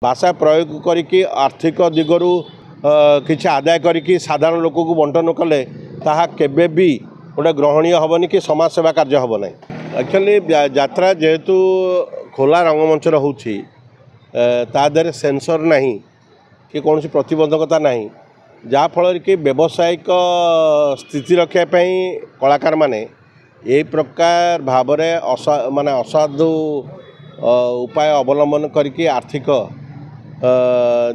भाषा प्रयोग करी आर्थिक दिगरू किसी आदाय करी साधारण लोक को बंटन कले ताहा केबे भी गोटे ग्रहणीय हेनी कि समाज सेवा कार्य हम ना। एक्चुअली यात्रा जेहेतु खोला रंगमंच होची तादर सेंसर नहीं कि कौन प्रतिबंधकता नहीं जहाँफल कि व्यावसायिक स्थिति रखापी कलाकार माने यही प्रकार भाव माने असाधु उपाय अवलंबन करके आर्थिक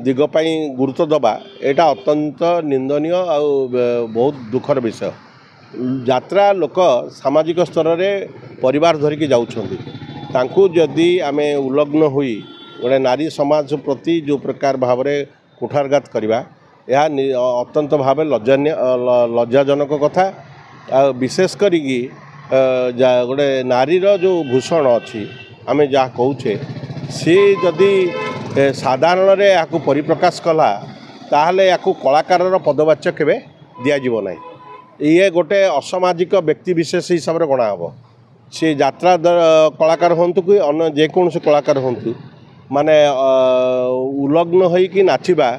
दिगपाई गुरुत्व दबा यहाँ अत्यंत निंदनीय आ बहुत दुखर विषय। यात्रा लोक सामाजिक स्तर में परिवार धरिकी जाऊँ जदि आमे उल्लग्न हुई गोटे नारी समाज प्रति जो प्रकार भाव में कुठारघात करवा यह अत्यंत भाव लज्जाजनक कथा। विशेष करी गोटे नारीर जो भूषण अच्छी आमे जहाँ कौचे सी जदि साधारण या परिप्रकाश कला ताहले या कलाकार पदवाच्य केबे दिज्व ना। ये गोटे असामाजिक व्यक्ति विशेष हिसाब से गणा हम सी यात्रा कलाकार हूँ कि अन्य जेकोसी कलाकार हूँ माने उल्लग्न हो कि नाचवा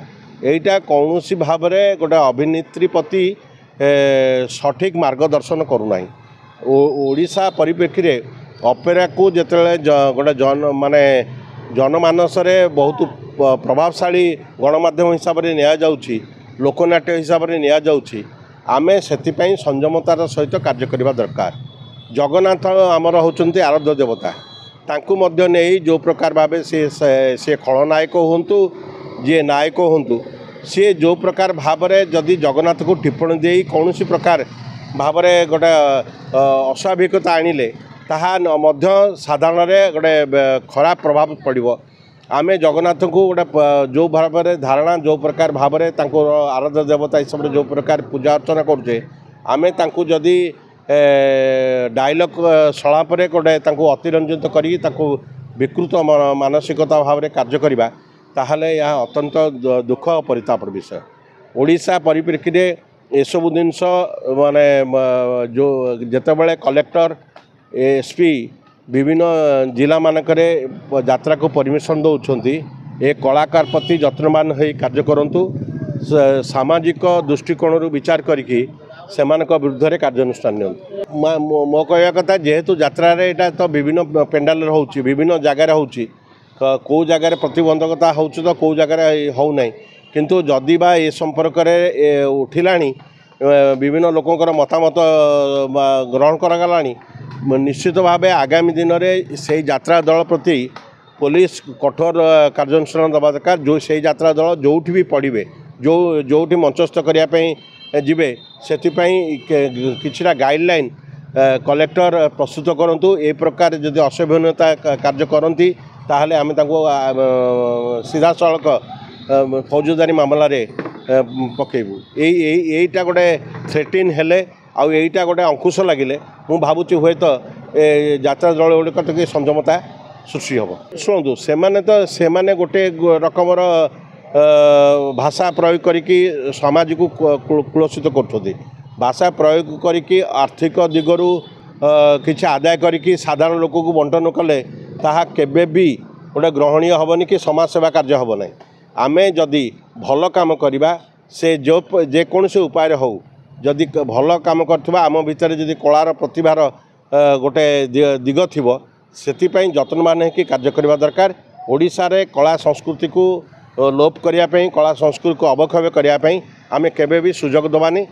यहीटा कौन भाव में गोटे अभिनेत्री प्रति सठिक मार्गदर्शन करूना। ओडिशा परिप्रेक्षी रे अपेरा को जिते गोटे माने जनमानस बहुत प्रभावशाली गणमाध्यम हिसाब से नि लोकनाट्य हिसाब से नि आमे से संयमतार सहित कार्य करने दरकार। जगन्नाथ आमर होचंती आराध्य देवता तांकु मध्य नहीं जो प्रकार भाव से खलनायक हूँ जी नायक हूँ सी जो प्रकार भाव में जदि जगन्नाथ को टिप्पणी दे कौन प्रकार भाव में गोटे अस्वाभाविकता आणिले ताहा साधारण गोटे खराब प्रभाव पड़ो। आमे जगन्नाथ को गोटे जो भाव में धारणा जो प्रकार भाव में आराध्य देवता हिसाब से जो प्रकार पूजा अर्चना करुचे आमे तांकु जदि डायलॉग सलाप गोटे अतिरंजित करी विकृत मानसिकता भाव में कार्य करवा ताहले यह अत्यंत दुख परितापर विषय। ओडिशा परिप्रेक्षी रे एसबू जिनस माने जो जितेबाला कलेक्टर एसपी विभिन्न जिला मानकरे यात्रा को परमिशन दौरान ए कलाकार प्रति यत्नवान हो कार्य करूँ सामाजिक दृष्टिकोण विचार करी सेमानक विरुद्ध रे कार्यानुष्ठान नियंतु। मो कहया कथा जेहेतु यात्रा रे एटा तो विभिन्न पेंडाल होउची विभिन्न जगार होउची कौ जगार प्रतिबंधकता हो तो कौ जगार हो ना किंतु जदि बा ए संपर्क रे उठिलानी विभिन्न लोकंकर मतामत ग्रहण करागलानी निश्चित भाव आगामी दिन में से यात्रा दल प्रति पुलिस कठोर कार्यानुष्ठान दबा दरकार। जो से यात्रा दल जोठी भी पड़े जो मंचस्थ करने जीवे से किछिटा गाइडलाइन कलेक्टर प्रस्तुत करूँ ए प्रकार जदि असभ्यता कार्य करती ताहले आमे तांको सीधा सड़क फौजदारी मामला रे पकेबू। यहीटा गोटे थ्रेटिन हेले आउ यहीटा गोटे अंकुश लगिले मु भावुची हुए तो यात्रा दल गुड़िक तो संयमता सृष्टि हम। शुणु से गोटे रकमर भाषा प्रयोग करी समाज को कुलसित कर भाषा प्रयोग करी आर्थिक दिगरू किसी आदाय करी साधारण लोक को बंटन कले ताहा केबे भी गोटे ग्रहणीय हेनी कि समाज सेवा कार्य हम ना। आमे जदि भल काम करवा से जो जेकोसी उपाय हो जदि भल काम करथिबा आम भितर जदि कलार प्रतिभार गोटे दिग थिबो सेतिपई यत्नवान होकि कार्य करबा दरकार। ओडिशा रे कला संस्कृति को लोप करिया पई कला संस्कृति को अवक्षय करिया पई आमे केबे भी सुजोग दबानी।